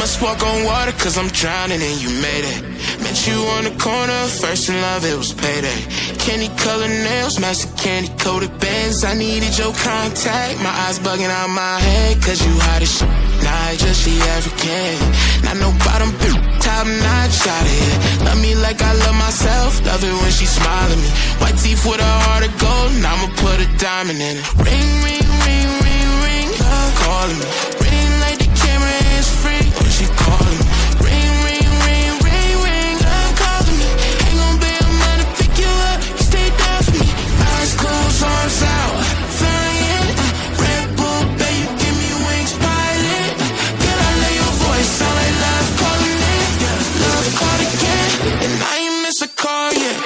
must walk on water, cause I'm drowning and you made it. Met you on the corner, first in love, it was payday. Candy colored nails, match the candy coated bands. I needed your contact, my eyes bugging out my head, cause you hot as shit. Nah, just she African. Not no bottom, top notch out of here. Love me like I love myself, love it when she smile at me. White teeth with a heart of gold, and I'ma put a diamond in it. Ring, ring, ring, ring, ring, love calling me. Ring like the camera is free, when she calling me. Ring, ring, ring, ring, ring, love calling me. Ain't gon' be a man to pick you up, you stay down for me. Eyes closed, arms out, flying. Red Bull, baby, give me wings, pilot. Girl, I lay your voice, sound like love calling it. Love called again, and I ain't miss a call yet.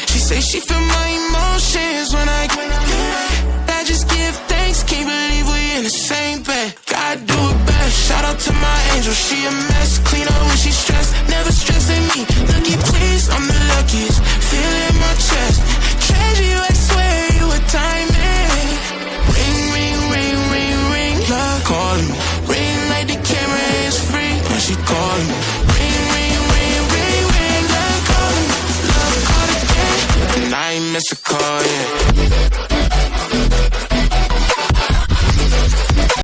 She say she feel my emotions when I just give thanks, can't believe we in the same bed. God do it best, shout out to my angel, she a mess. Clean up when she stressed, never stressing me. Lucky please, I'm the luckiest, feel it in my chest. Treasure you, I swear you a diamond. Ring, ring, ring, ring, ring, love calling me. Ring like the camera is free when she calling me. Ring, ring, ring, ring, ring, love calling me. Love calling me. And I ain't miss a call